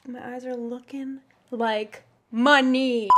My eyes are looking like money.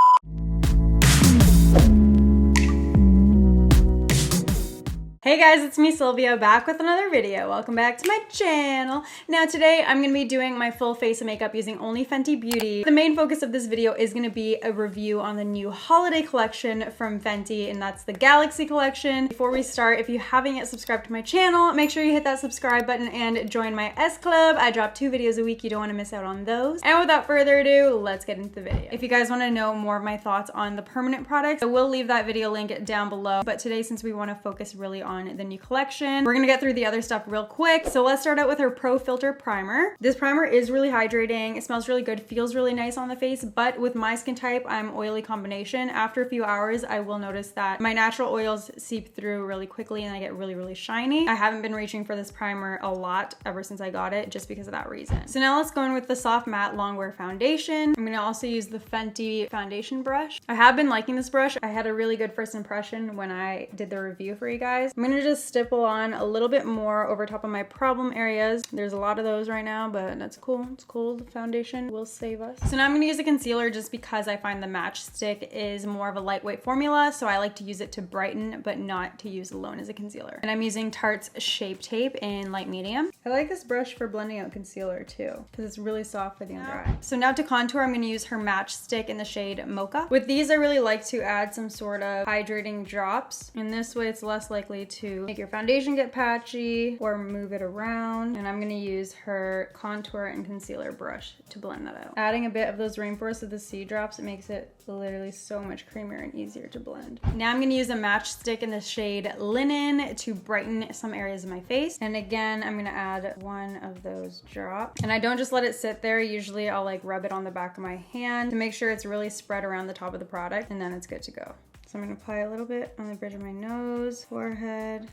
Hey guys, it's me Sylvia, back with another video. Welcome back to my channel. Now today I'm going to be doing my full face of makeup using only Fenty Beauty. The main focus of this video is going to be a review on the new holiday collection from Fenty, and that's the Galaxy Collection. Before we start, if you haven't yet subscribed to my channel, make sure you hit that subscribe button and join my S Club. I drop 2 videos a week. You don't want to miss out on those. And without further ado, let's get into the video. If you guys want to know more of my thoughts on the permanent products, I will leave that video link down below. But today, since we want to focus really on the new collection, we're gonna get through the other stuff real quick. So let's start out with her Pro Filter Primer. This primer is really hydrating. It smells really good, feels really nice on the face, but with my skin type, I'm oily combination. After a few hours, I will notice that my natural oils seep through really quickly and I get really, really shiny. I haven't been reaching for this primer a lot ever since I got it, just because of that reason. So now let's go in with the Soft Matte Longwear Foundation. I'm gonna also use the Fenty foundation brush. I have been liking this brush. I had a really good first impression when I did the review for you guys. I'm gonna just stipple on a little bit more over top of my problem areas. There's a lot of those right now, but that's cool. It's cool. The foundation will save us. So now I'm gonna use a concealer just because I find the Matchstick is more of a lightweight formula, so I like to use it to brighten, but not to use alone as a concealer. And I'm using Tarte's Shape Tape in light medium. I like this brush for blending out concealer too, because it's really soft for the under eye. So now to contour, I'm gonna use her Matchstick in the shade Mocha. With these, I really like to add some sort of hydrating drops. In this way, it's less likely to make your foundation get patchy or move it around. And I'm gonna use her contour and concealer brush to blend that out. Adding a bit of those Rainforest of the Sea drops, it makes it literally so much creamier and easier to blend. Now I'm gonna use a Matchstick in the shade Linen to brighten some areas of my face. And again, I'm gonna add one of those drops. And I don't just let it sit there. Usually I'll like rub it on the back of my hand to make sure it's really spread around the top of the product, and then it's good to go. So I'm gonna apply a little bit on the bridge of my nose, forehead,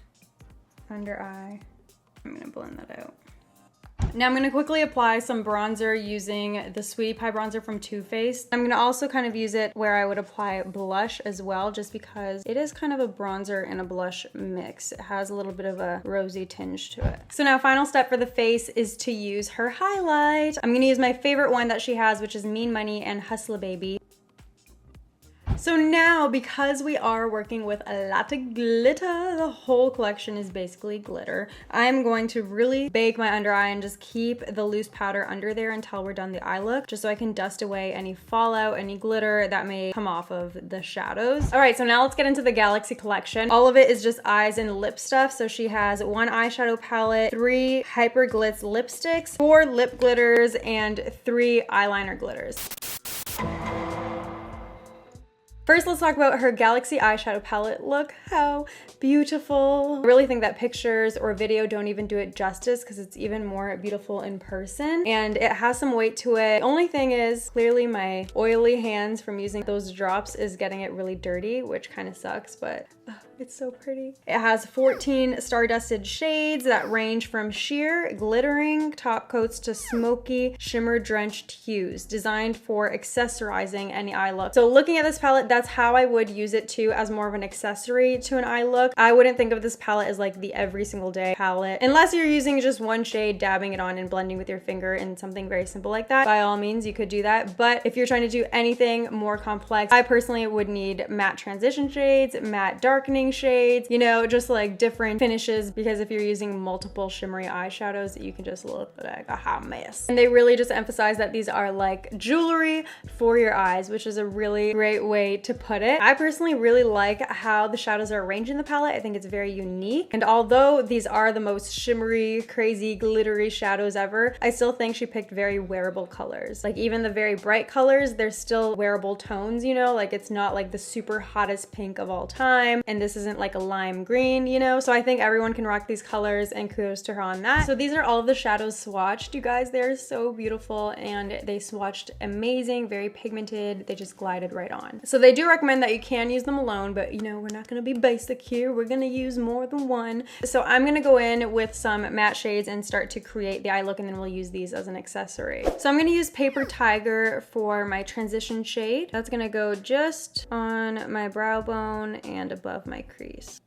under eye. I'm gonna blend that out. Now I'm gonna quickly apply some bronzer using the Sweetie Pie bronzer from Too Faced. I'm gonna also kind of use it where I would apply blush as well, just because it is kind of a bronzer and a blush mix. It has a little bit of a rosy tinge to it. So now final step for the face is to use her highlight. I'm gonna use my favorite one that she has, which is Mean Money and Hustla Baby. So now, because we are working with a lot of glitter, the whole collection is basically glitter, I'm going to really bake my under eye and just keep the loose powder under there until we're done the eye look, just so I can dust away any fallout, any glitter that may come off of the shadows. All right, so now let's get into the Galaxy Collection. All of it is just eyes and lip stuff. So she has 1 eyeshadow palette, 3 HYPER-GLITZ lipsticks, 4 lip glitters, and 3 eyeliner glitters. First, let's talk about her Galaxy eyeshadow palette. Look how beautiful. I really think that pictures or video don't even do it justice, because it's even more beautiful in person. And it has some weight to it. The only thing is, clearly my oily hands from using those drops is getting it really dirty, which kind of sucks, but it's so pretty. It has 14 star-dusted shades that range from sheer, glittering top coats to smoky, shimmer-drenched hues, designed for accessorizing any eye look. So looking at this palette, that's how I would use it too, as more of an accessory to an eye look. I wouldn't think of this palette as like the every single day palette, unless you're using just one shade, dabbing it on and blending with your finger in something very simple like that. By all means, you could do that. But if you're trying to do anything more complex, I personally would need matte transition shades, matte darkening shades, you know, just like different finishes, because if you're using multiple shimmery eyeshadows, you can just look like a hot mess. And they really just emphasize that these are like jewelry for your eyes, which is a really great way to put it. I personally really like how the shadows are arranged in the palette. I think it's very unique. And although these are the most shimmery, crazy, glittery shadows ever, I still think she picked very wearable colors. Like even the very bright colors, they're still wearable tones, you know, like it's not like the super hottest pink of all time. And this isn't like a lime green, you know? So I think everyone can rock these colors, and kudos to her on that. So these are all of the shadows swatched, you guys. They're so beautiful and they swatched amazing, very pigmented. They just glided right on. So they do recommend that you can use them alone, but you know, we're not gonna be basic here. We're gonna use more than one. So I'm gonna go in with some matte shades and start to create the eye look, and then we'll use these as an accessory. So I'm gonna use Paper Tiger for my transition shade. That's gonna go just on my brow bone and above my crease.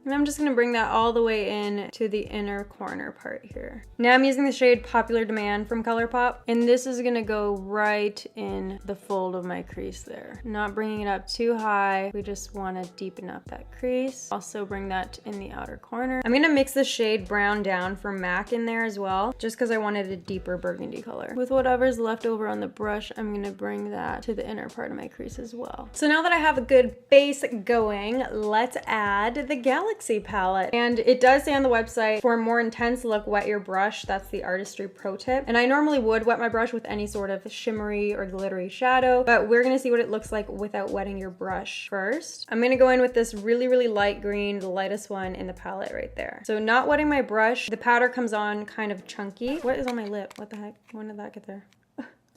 And I'm just gonna bring that all the way in to the inner corner part here. Now I'm using the shade Popular Demand from ColourPop, and this is gonna go right in the fold of my crease there. Not bringing it up too high. We just wanna deepen up that crease. Also bring that in the outer corner. I'm gonna mix the shade Brown Down from MAC in there as well, just because I wanted a deeper burgundy color. With whatever's left over on the brush, I'm gonna bring that to the inner part of my crease as well. So now that I have a good base going, let's add the Galaxy palette. And it does say on the website, for a more intense look, wet your brush. That's the artistry pro tip. And I normally would wet my brush with any sort of shimmery or glittery shadow, but we're gonna see what it looks like without wetting your brush first. I'm gonna go in with this really, really light green, the lightest one in the palette right there. So not wetting my brush, the powder comes on kind of chunky. What is on my lip? What the heck? When did that get there?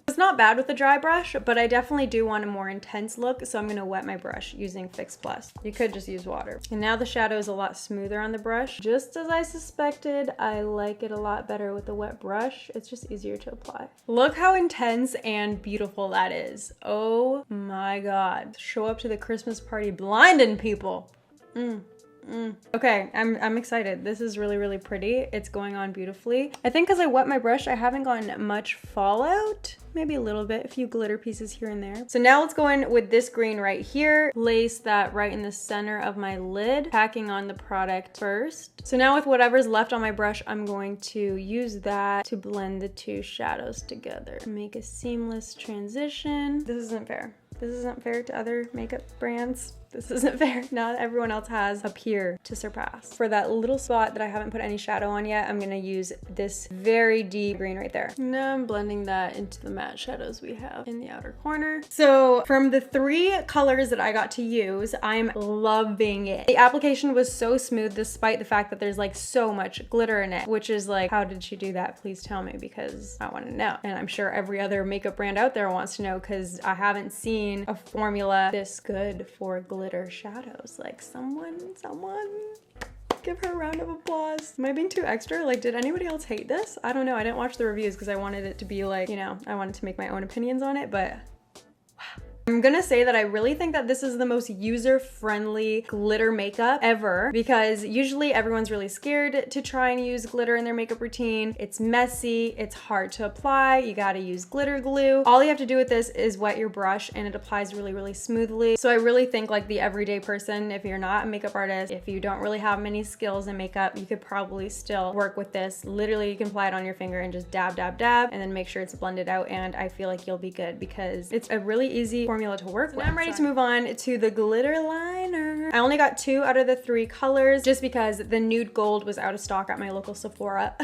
It's not bad with a dry brush, but I definitely do want a more intense look, so I'm gonna wet my brush using Fix Plus. You could just use water. And now the shadow is a lot smoother on the brush. Just as I suspected, I like it a lot better with a wet brush. It's just easier to apply. Look how intense and beautiful that is. Oh my God. Show up to the Christmas party blinding people. Okay, I'm excited. This is really, really pretty. It's going on beautifully. I think because I wet my brush, I haven't gotten much fallout. Maybe a little bit, a few glitter pieces here and there. So now let's go in with this green right here. Place that right in the center of my lid, packing on the product first. So now with whatever's left on my brush, I'm going to use that to blend the two shadows together. Make a seamless transition. This isn't fair. This isn't fair to other makeup brands. This isn't fair. Not everyone else has up here to surpass. For that little spot that I haven't put any shadow on yet, I'm gonna use this very deep green right there. Now I'm blending that into the matte shadows we have in the outer corner. So from the 3 colors that I got to use, I'm loving it. The application was so smooth despite the fact that there's like so much glitter in it, which is like, how did she do that? Please tell me, because I wanna know. And I'm sure every other makeup brand out there wants to know, because I haven't seen a formula this good for glitter shadows. Like someone give her a round of applause. Am I being too extra? Like, did anybody else hate this? I don't know. I didn't watch the reviews because I wanted it to be like, you know, I wanted to make my own opinions on it, but wow. I'm gonna say that I really think that this is the most user-friendly glitter makeup ever, because usually everyone's really scared to try and use glitter in their makeup routine. It's messy, it's hard to apply, you gotta use glitter glue. All you have to do with this is wet your brush and it applies really, really smoothly. So I really think like the everyday person, if you're not a makeup artist, if you don't really have many skills in makeup, you could probably still work with this. Literally, you can apply it on your finger and just dab, dab, dab, and then make sure it's blended out, and I feel like you'll be good because it's a really easy formula to work with. Now I'm ready to move on to the glitter liner. I only got 2 out of the 3 colors just because the nude gold was out of stock at my local Sephora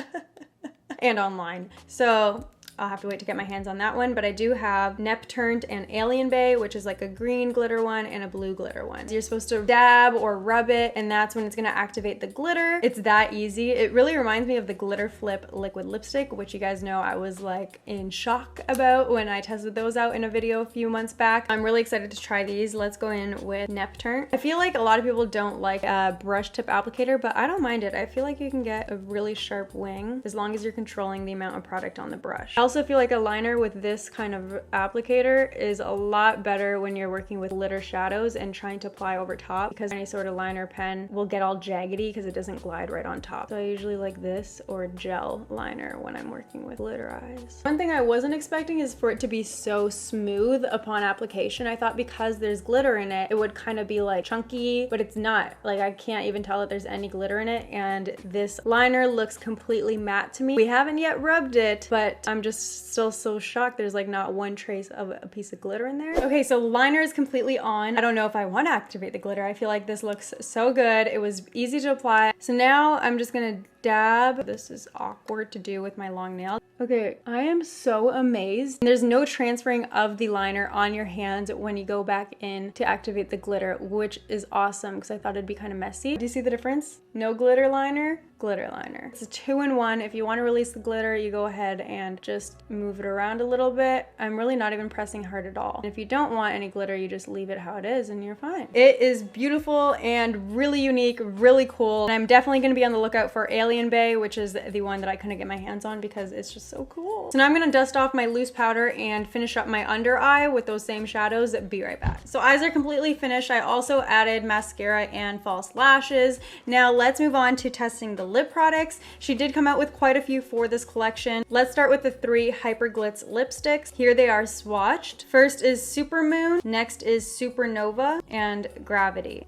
and online. So I'll have to wait to get my hands on that one, but I do have Nepturned and Alien Bay, which is like a green glitter one and a blue glitter one. So you're supposed to dab or rub it, and that's when it's gonna activate the glitter. It's that easy. It really reminds me of the Glitter Flip liquid lipstick, which you guys know I was like in shock about when I tested those out in a video a few months back. I'm really excited to try these. Let's go in with Nepturned. I feel like a lot of people don't like a brush tip applicator, but I don't mind it. I feel like you can get a really sharp wing as long as you're controlling the amount of product on the brush. I also feel like a liner with this kind of applicator is a lot better when you're working with glitter shadows and trying to apply over top, because any sort of liner pen will get all jaggedy because it doesn't glide right on top. So I usually like this or gel liner when I'm working with glitter eyes. One thing I wasn't expecting is for it to be so smooth upon application. I thought because there's glitter in it, it would kind of be like chunky, but it's not. Like I can't even tell that there's any glitter in it, and this liner looks completely matte to me. We haven't yet rubbed it, but I'm just still so shocked there's like not one trace of a piece of glitter in there. Okay, so liner is completely on. I don't know if I want to activate the glitter. I feel like this looks so good. It was easy to apply. So now I'm just gonna dab. This is awkward to do with my long nail. Okay, I am so amazed. There's no transferring of the liner on your hand when you go back in to activate the glitter, which is awesome because I thought it'd be kind of messy. Do you see the difference? No glitter liner, glitter liner. It's a 2-in-1. If you want to release the glitter, you go ahead and just move it around a little bit. I'm really not even pressing hard at all. And if you don't want any glitter, you just leave it how it is and you're fine. It is beautiful and really unique, really cool. And I'm definitely going to be on the lookout for Alien Alien Bay, which is the one that I couldn't get my hands on because it's just so cool. So now I'm gonna dust off my loose powder and finish up my under eye with those same shadows. Be right back. So eyes are completely finished. I also added mascara and false lashes. Now let's move on to testing the lip products. She did come out with quite a few for this collection. Let's start with the 3 HYPER-GLITZ lipsticks. Here they are swatched. First is Supermoon, next is Supernova, and Gravity.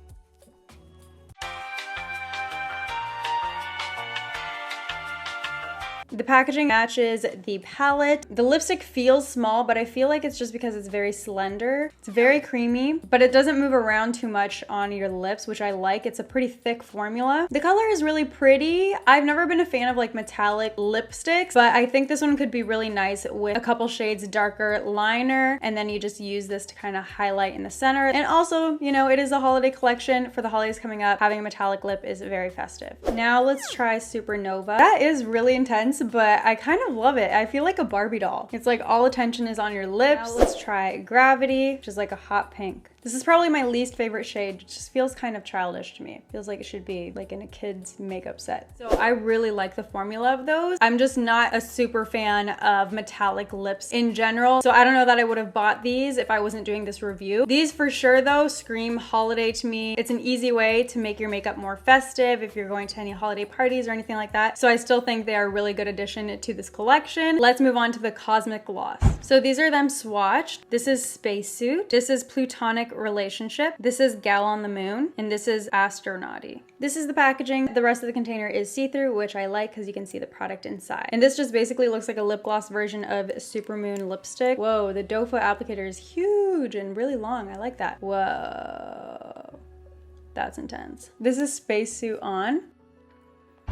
The packaging matches the palette. The lipstick feels small, but I feel like it's just because it's very slender. It's very creamy, but it doesn't move around too much on your lips, which I like. It's a pretty thick formula. The color is really pretty. I've never been a fan of like metallic lipsticks, but I think this one could be really nice with a couple shades darker liner, and then you just use this to kind of highlight in the center. And also, you know, it is a holiday collection. For the holidays coming up, having a metallic lip is very festive. Now let's try Supernova. That is really intense, but I kind of love it. I feel like a Barbie doll. It's like all attention is on your lips. Now let's try Gravity, which is like a hot pink. This is probably my least favorite shade. It just feels kind of childish to me. It feels like it should be like in a kid's makeup set. So I really like the formula of those. I'm just not a super fan of metallic lips in general. So I don't know that I would have bought these if I wasn't doing this review. These for sure though scream holiday to me. It's an easy way to make your makeup more festive if you're going to any holiday parties or anything like that. So I still think they are a really good addition to this collection. Let's move on to the Cosmic Gloss. So these are them swatched. This is Spacesuit. This is Plutonic Relationship. This is Gal on the Moon, and this is Astronauty. This is the packaging. The rest of the container is see-through, which I like because you can see the product inside. And this just basically looks like a lip gloss version of Supermoon lipstick. Whoa, the doe foot applicator is huge and really long. I like that. Whoa, that's intense. This is Spacesuit on.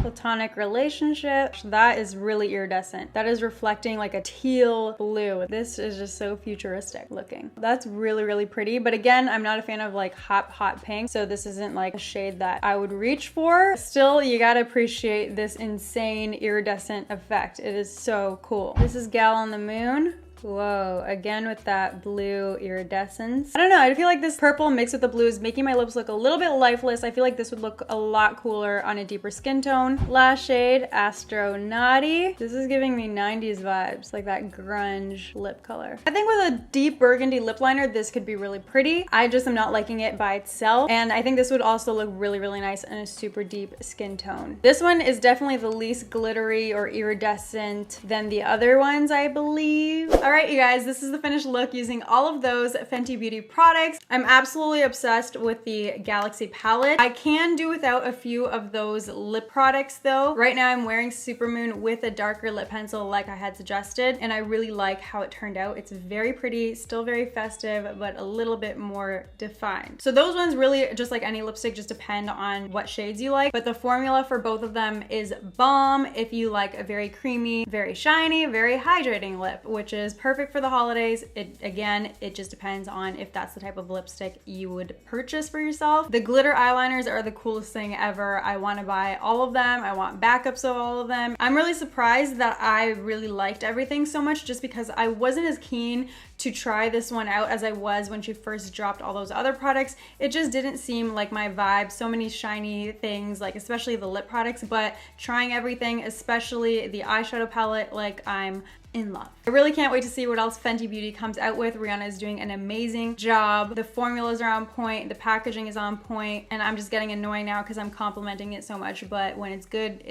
Platonic Relationship. That is really iridescent. That is reflecting like a teal blue. This is just so futuristic looking. That's really, really pretty. But again, I'm not a fan of like hot pink. So this isn't like a shade that I would reach for. Still, you gotta appreciate this insane iridescent effect. It is so cool. This is Gal on the Moon. Whoa, again with that blue iridescence. I don't know, I feel like this purple mixed with the blue is making my lips look a little bit lifeless. I feel like this would look a lot cooler on a deeper skin tone. Last shade, Astronauty. This is giving me 90s vibes, like that grunge lip color. I think with a deep burgundy lip liner, this could be really pretty. I just am not liking it by itself. And I think this would also look really, really nice in a super deep skin tone. This one is definitely the least glittery or iridescent than the other ones, I believe. All right, you guys, this is the finished look using all of those Fenty Beauty products. I'm absolutely obsessed with the Galaxy palette. I can do without a few of those lip products though. Right now I'm wearing Supermoon with a darker lip pencil like I had suggested, and I really like how it turned out. It's very pretty, still very festive, but a little bit more defined. So those ones really, just like any lipstick, just depend on what shades you like, but the formula for both of them is bomb if you like a very creamy, very shiny, very hydrating lip, which is perfect for the holidays. Again, it just depends on if that's the type of lipstick you would purchase for yourself. The glitter eyeliners are the coolest thing ever. I want to buy all of them. I want backups of all of them. I'm really surprised that I really liked everything so much, just because I wasn't as keen to try this one out as I was when she first dropped all those other products. It just didn't seem like my vibe. So many shiny things, like especially the lip products, but trying everything, especially the eyeshadow palette, like I'm in love. I really can't wait to see what else Fenty Beauty comes out with. Rihanna is doing an amazing job. The formulas are on point, the packaging is on point, and I'm just getting annoying now because I'm complimenting it so much, but when it's good,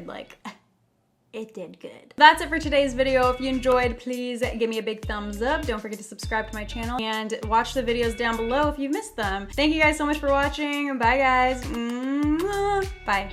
like it did good. That's it for today's video. If you enjoyed, please give me a big thumbs up. Don't forget to subscribe to my channel and watch the videos down below if you missed them. Thank you guys so much for watching. Bye guys. Bye.